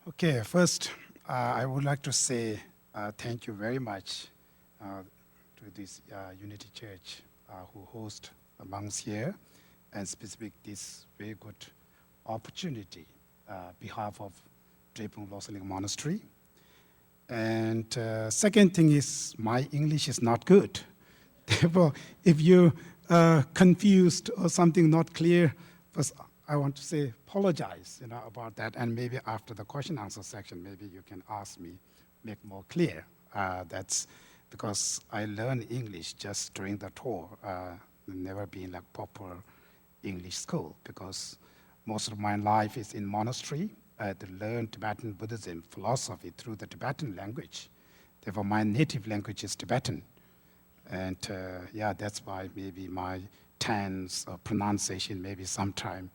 Okay, first, I would like to say thank you very much to this Unity Church who host the monks here, and specifically this very good opportunity behalf of Drepung Loseling Monastery. And second thing is, my English is not good. Therefore, if you're confused or something not clear, first I want to say apologize, about that, and maybe after the question answer section, maybe you can ask me, make more clear. That's because I learned English just during the tour, never been like proper English school, because most of my life is in monastery. I had to learn Tibetan Buddhism philosophy through the Tibetan language. Therefore, my native language is Tibetan. And that's why maybe my tense or pronunciation maybe sometime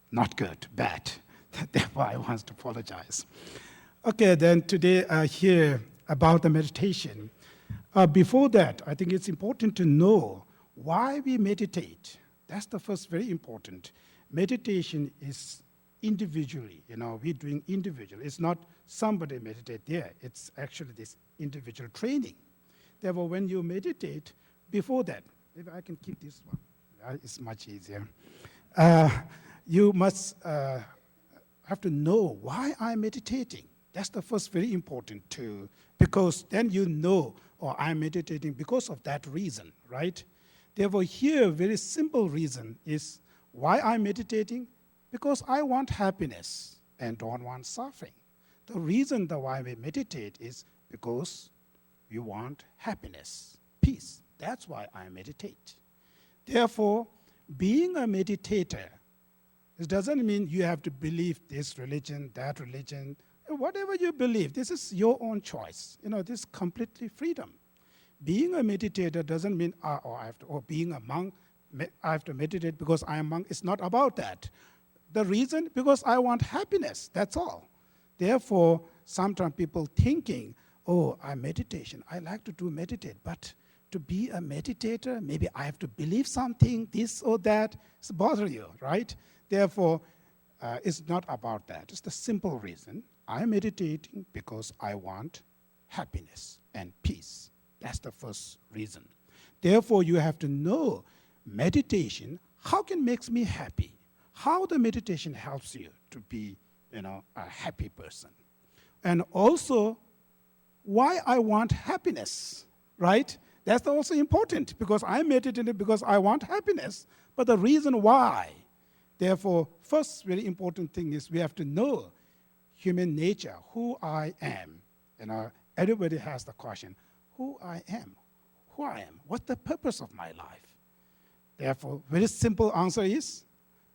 not good, bad. Therefore, I want to apologize. Okay, then today I hear about the meditation. Before that, I think it's important to know why we meditate. That's the first very important. Meditation is individually, we're doing individual. It's not somebody meditate there. It's actually this individual training. Therefore, when you meditate, before that, maybe I can keep this one. It's much easier. You must have to know why I'm meditating. That's the first very important too, because then you know, I'm meditating because of that reason, right? Therefore, here, very simple reason is why I'm meditating, because I want happiness and don't want suffering. The reason why we meditate is because we want happiness, peace. That's why I meditate. Therefore, being a meditator, it doesn't mean you have to believe this religion, that religion, whatever you believe. This is your own choice. This is completely freedom. Being a meditator doesn't mean, being a monk, I have to meditate because I am a monk. It's not about that. The reason, because I want happiness, that's all. Therefore, sometimes people thinking, I'm meditation. I like to do meditate, but to be a meditator, maybe I have to believe something, this or that. It's bother you, right? Therefore, it's not about that. It's the simple reason. I'm meditating because I want happiness and peace. That's the first reason. Therefore, you have to know meditation, how can makes me happy? How the meditation helps you to be, a happy person. And also, why I want happiness, right? That's also important, because I'm meditating because I want happiness. But the reason why, therefore, first very important thing is we have to know human nature, who I am. Everybody has the question, who I am? Who I am? What's the purpose of my life? Therefore, very simple answer is,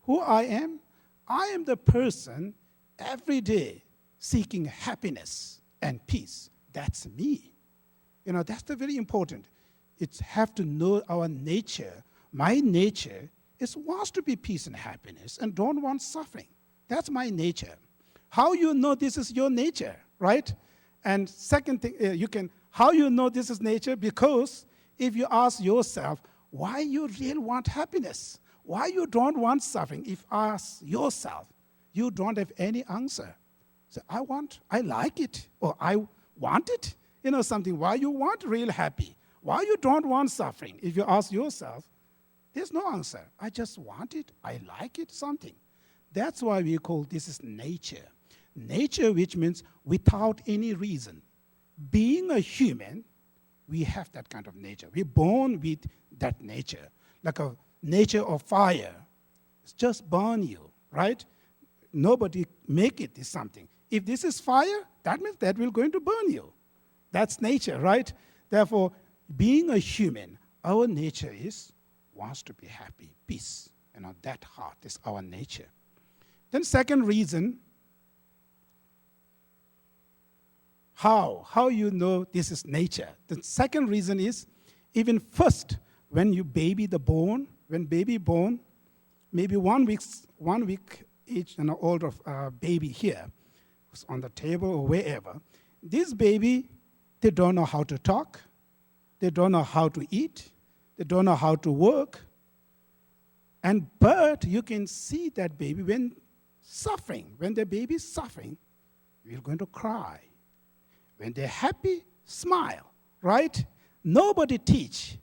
who I am? I am the person every day seeking happiness and peace. That's me. That's the very important. It's have to know our nature. My nature is wants to be peace and happiness and don't want suffering. That's my nature. How you know this is your nature, right? And second thing, how you know this is nature? Because if you ask yourself, why you really want happiness? Why you don't want suffering? If ask yourself, you don't have any answer. So I like it, or I want it. Something, why you want real happy? Why you don't want suffering? If you ask yourself, there's no answer. I just want it, I like it, something. That's why we call this is nature. Nature, which means without any reason. Being a human, we have that kind of nature. We're born with that nature. Like a nature of fire. It's just burn you, right? Nobody make it is something. If this is fire, that means that will going to burn you. That's nature, right? Therefore, being a human, our nature wants to be happy, peace. That heart is our nature. Then second reason, how you know this is nature. The second reason is, even first, when baby born, maybe 1 week each old of baby here, on the table or wherever, this baby, they don't know how to talk, they don't know how to eat, they don't know how to work. But you can see that baby when suffering. When the baby is suffering, we're going to cry. When they're happy, smile, right? Nobody teach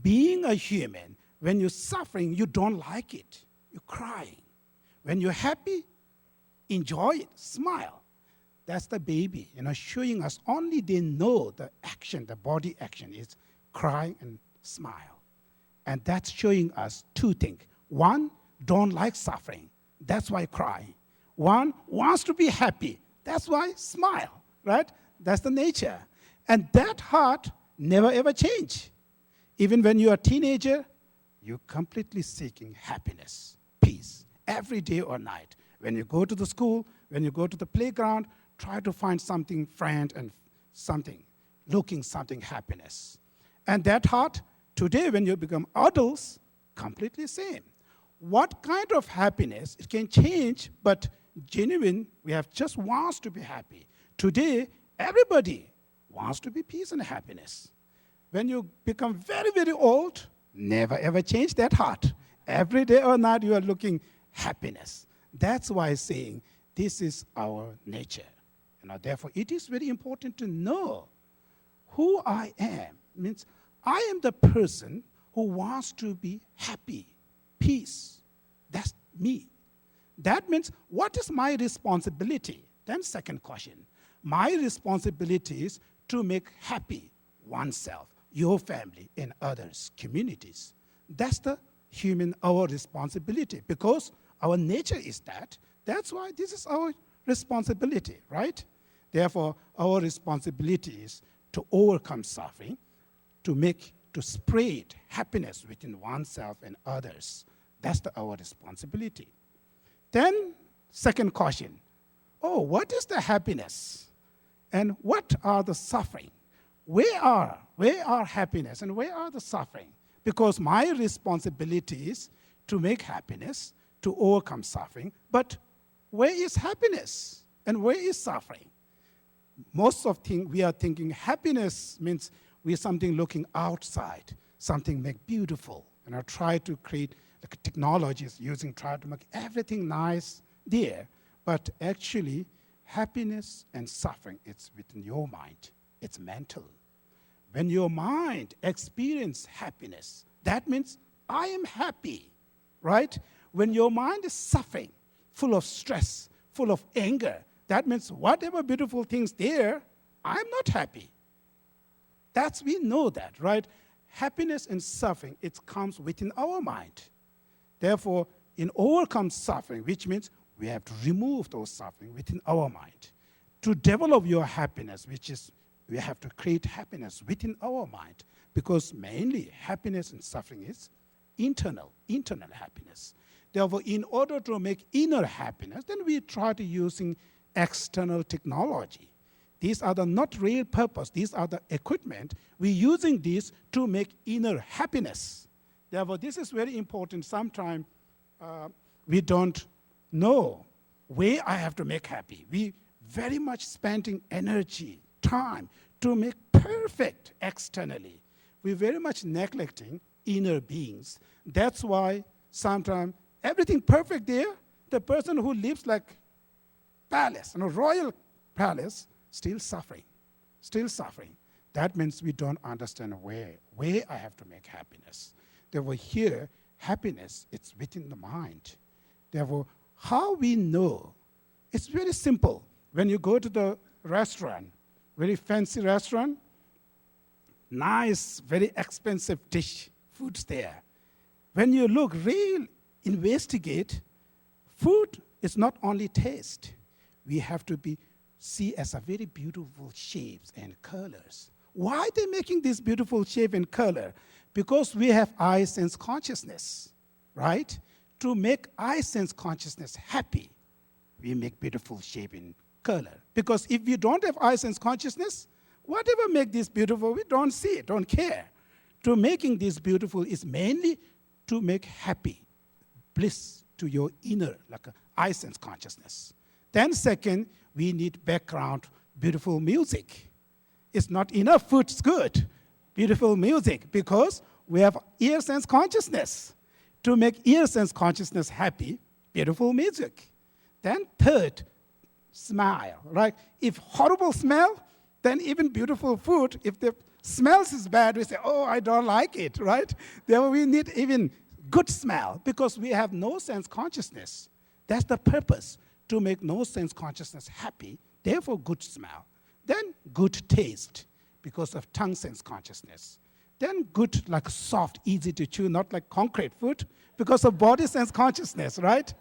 being a human. When you're suffering, you don't like it. You're crying. When you're happy, enjoy it, smile. That's the baby, showing us only they know the action, the body action is cry and smile. And that's showing us two things. One, don't like suffering. That's why crying. One wants to be happy. That's why smile, right? That's the nature. And that heart never ever change. Even when you're a teenager, you're completely seeking happiness, peace, every day or night. When you go to the school, when you go to the playground, try to find something friend and something, looking something happiness. And that heart, today when you become adults, completely same. What kind of happiness? It can change, but genuine, we have just wants to be happy. Today, everybody wants to be peace and happiness. When you become very, very old, never ever change that heart. Every day or night you are looking happiness. That's why saying this is our nature. Therefore, it is very important to know who I am. It means I am the person who wants to be happy, peace. That's me. That means what is my responsibility? Then second question. My responsibility is to make happy oneself, your family, and others, communities. That's the our responsibility, because our nature is that. That's why this is our responsibility, right? Therefore, our responsibility is to overcome suffering, to spread happiness within oneself and others. That's our responsibility. Then, second question. What is the happiness? And what are the suffering? Where are happiness and where are the suffering? Because my responsibility is to make happiness, to overcome suffering. But where is happiness and where is suffering? Most of we are thinking happiness means we're something looking outside, something make beautiful. Try to create technologies try to make everything nice there. But actually, happiness and suffering, it's within your mind. It's mental. When your mind experiences happiness, that means I am happy, right? When your mind is suffering, full of stress, full of anger, that means whatever beautiful things there, I'm not happy. We know that, right? Happiness and suffering, it comes within our mind. Therefore, in overcome suffering, which means we have to remove those suffering within our mind. To develop your happiness, which is we have to create happiness within our mind, because mainly happiness and suffering is internal happiness. Therefore, in order to make inner happiness, then we try to using external technology. These are the not real purpose. These are the equipment. We're using these to make inner happiness. Therefore, this is very important. Sometimes we don't know where I have to make happy. We very much spending energy, time to make perfect externally. We're very much neglecting inner beings. That's why sometimes everything perfect there, the person who lives like palace, royal palace, still suffering. That means we don't understand where I have to make happiness. Therefore, here, happiness, it's within the mind. Therefore, how we know? It's very simple. When you go to the restaurant, very fancy restaurant, nice, very expensive dish, food's there. When you look, investigate, food is not only taste. We have to see as a very beautiful shapes and colors. Why are they making this beautiful shape and color? Because we have eye sense consciousness, right? To make eye sense consciousness happy, we make beautiful shape and color. Because if we don't have eye sense consciousness, whatever make this beautiful, we don't see it, don't care. To making this beautiful is mainly to make happy, bliss to your inner, like a eye sense consciousness. Then second, we need background, beautiful music. It's not enough food's good, beautiful music, because we have ear sense consciousness. To make ear sense consciousness happy, beautiful music. Then third, smile, right? If horrible smell, then even beautiful food, if the smells is bad, we say, oh, I don't like it, right? Then we need even good smell because we have no sense consciousness. That's the purpose, to make no sense consciousness happy, therefore good smell. Then good taste because of tongue sense consciousness. Then good, like soft, easy to chew, not like concrete food because of body sense consciousness, right?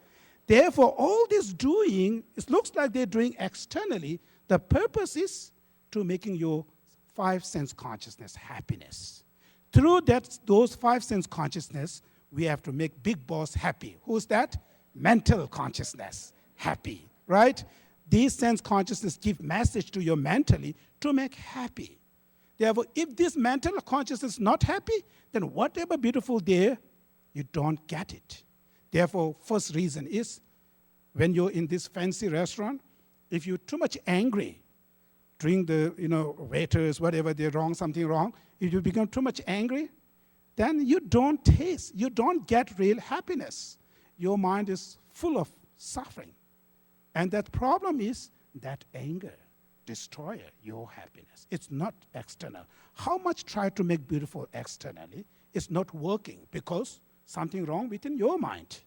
Therefore, all this doing, it looks like they're doing externally. The purpose is to making your five sense consciousness happiness. Through those five sense consciousness, we have to make big boss happy. Who's that? Mental consciousness happy, right? These sense consciousness give message to your mentally to make happy. Therefore, if this mental consciousness is not happy, then whatever beautiful there, you don't get it. Therefore, first reason is when you're in this fancy restaurant, if you're too much angry, during the waiters, whatever they're wrong, something wrong, if you become too much angry, then you don't taste, you don't get real happiness. Your mind is full of suffering. And that problem is that anger destroys your happiness. It's not external. How much try to make beautiful externally, it's not working because something wrong within your mind.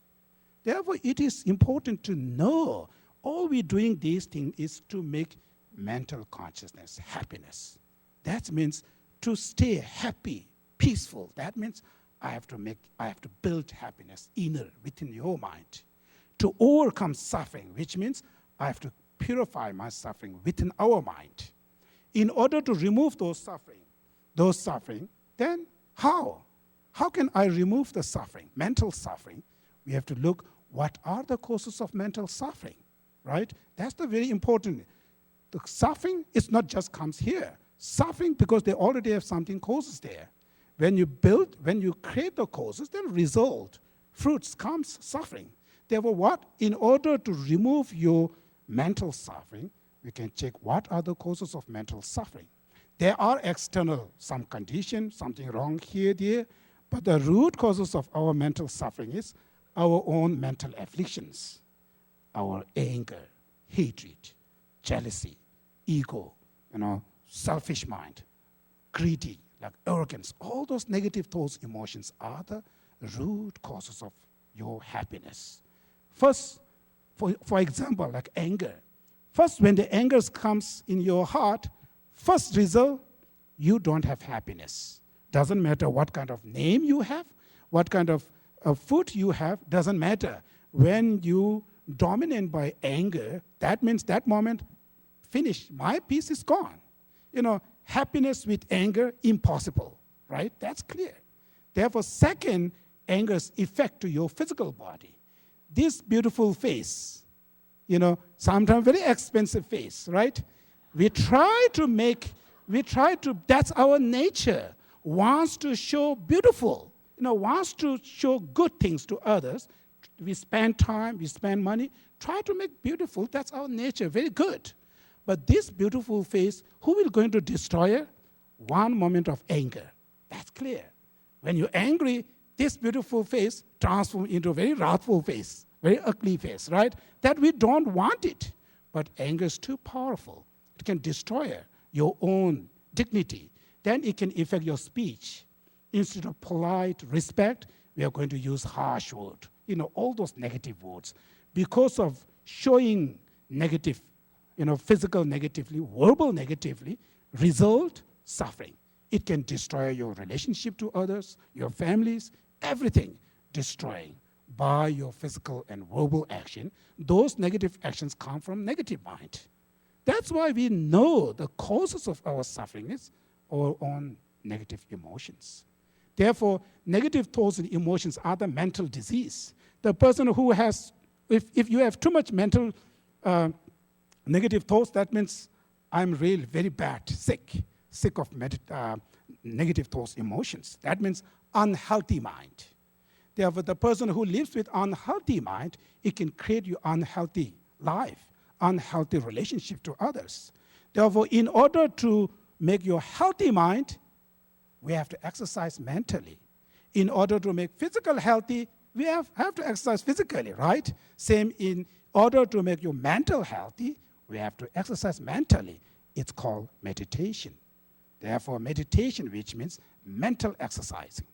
Therefore, it is important to know all we're doing these things is to make mental consciousness happiness. That means to stay happy, peaceful. That means I have to build happiness inner within your mind. To overcome suffering, which means I have to purify my suffering within our mind. In order to remove those suffering, then how? How can I remove the suffering, mental suffering? We have to look what are the causes of mental suffering, right? That's the very important. The suffering is not just comes here. Suffering because they already have something causes there. When you create the causes, then result, fruits comes suffering. Therefore, what? In order to remove your mental suffering, we can check what are the causes of mental suffering. There are external, some condition, something wrong here, there, but the root causes of our mental suffering is our own mental afflictions, our anger, hatred, jealousy, ego, selfish mind, greedy, like arrogance. All those negative thoughts, emotions are the root causes of your happiness. First, for example, like anger. First, when the anger comes in your heart, first result, you don't have happiness. Doesn't matter what kind of name you have, what kind of food you have, doesn't matter. When you dominate by anger, that means that moment, finish. My peace is gone. Happiness with anger, impossible, right? That's clear. Therefore, second, anger's effect to your physical body. This beautiful face, sometimes very expensive face, right? That's our nature, wants to show beautiful, wants to show good things to others. We spend time, we spend money, try to make beautiful, that's our nature, very good. But this beautiful face, who will going to destroy it? One moment of anger. That's clear. When you're angry, this beautiful face transforms into a very wrathful face, very ugly face, right? That we don't want it. But anger is too powerful. It can destroy your own dignity. Then it can affect your speech. Instead of polite respect, we are going to use harsh words. All those negative words. Because of showing negative, physical negatively, verbal negatively, result suffering. It can destroy your relationship to others, your families, everything destroying by your physical and verbal action. Those negative actions come from negative mind. That's why we know the causes of our suffering is our own negative emotions. Therefore, negative thoughts and emotions are the mental disease. The person who has, if you have too much mental negative thoughts, that means I'm really very bad, sick of negative thoughts, emotions. That means unhealthy mind. Therefore, the person who lives with unhealthy mind, it can create you unhealthy life, unhealthy relationship to others. Therefore, in order to make your healthy mind, we have to exercise mentally. In order to make physical healthy, we have to exercise physically, right? Same in order to make your mental healthy, we have to exercise mentally. It's called meditation. Therefore, meditation, which means mental exercising.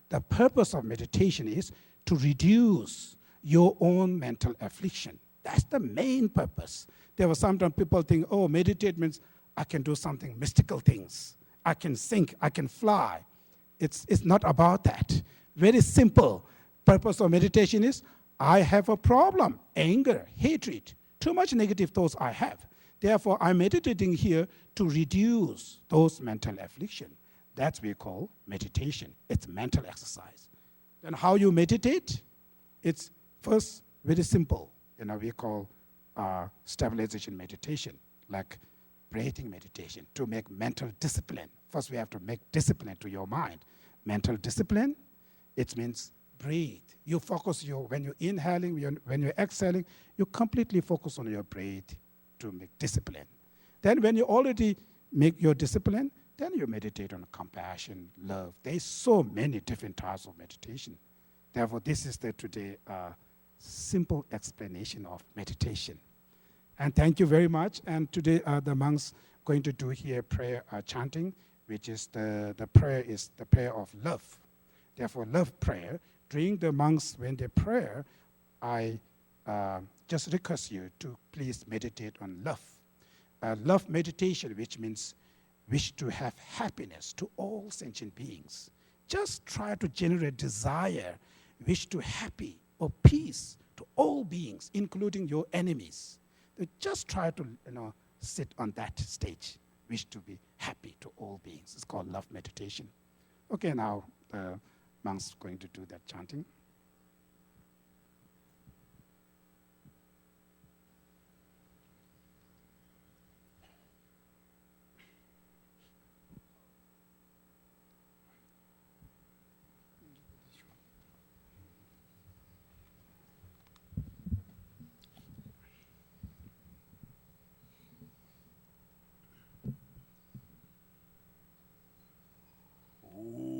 The purpose of meditation is to reduce your own mental affliction. That's the main purpose. There were sometimes people think, oh, meditate means I can do something mystical things. I can think, I can fly. It's not about that. Very simple. Purpose of meditation is I have a problem, anger, hatred, too much negative thoughts I have. Therefore, I'm meditating here to reduce those mental affliction. That's what we call meditation. It's mental exercise. Then how you meditate? It's first very simple. We call stabilization meditation, like breathing meditation, to make mental discipline. First, we have to make discipline to your mind. Mental discipline, it means breathe. You focus when you're inhaling, when you're exhaling, you completely focus on your breath to make discipline. Then when you already make your discipline, then you meditate on compassion, love. There's so many different types of meditation. Therefore, this is today simple explanation of meditation. And thank you very much. And today the monks going to do here prayer chanting, which is the prayer is the prayer of love. Therefore, love prayer. During the monks when they pray, I just request you to please meditate on love. Love meditation, which means wish to have happiness to all sentient beings. Just try to generate desire, wish to happy or peace to all beings, including your enemies. Just try to sit on that stage, wish to be happy to all beings. It's called love meditation. Okay, now the monks going to do that chanting. Om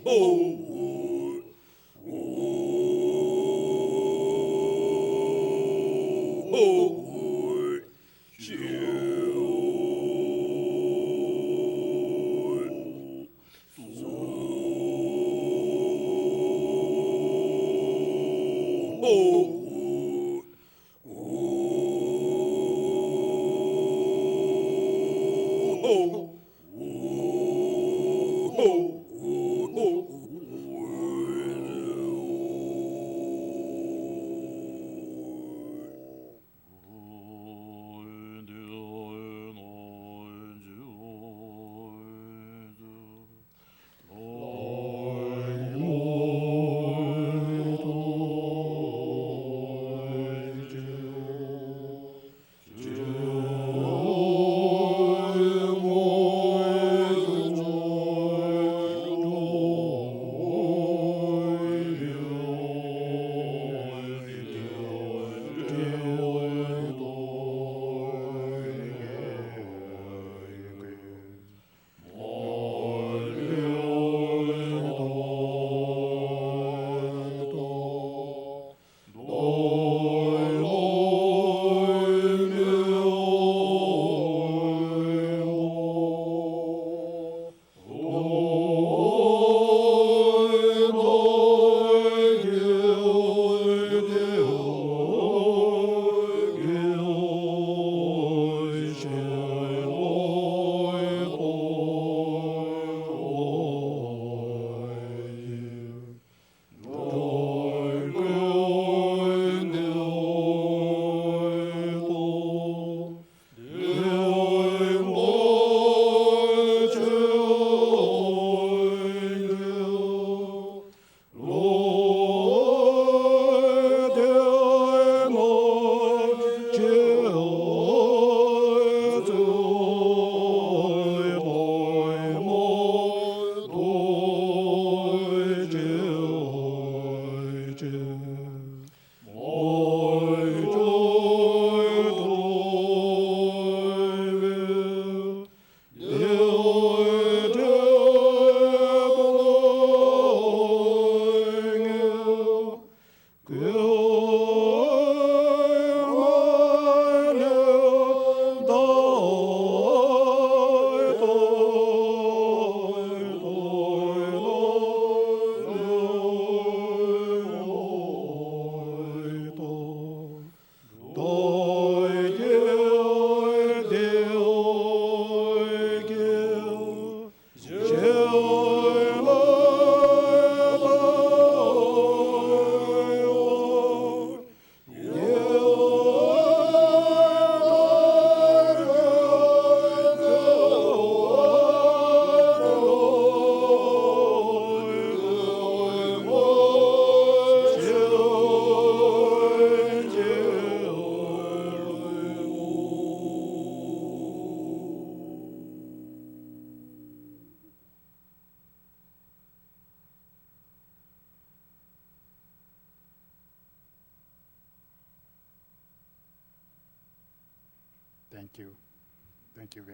Thank you. Thank you very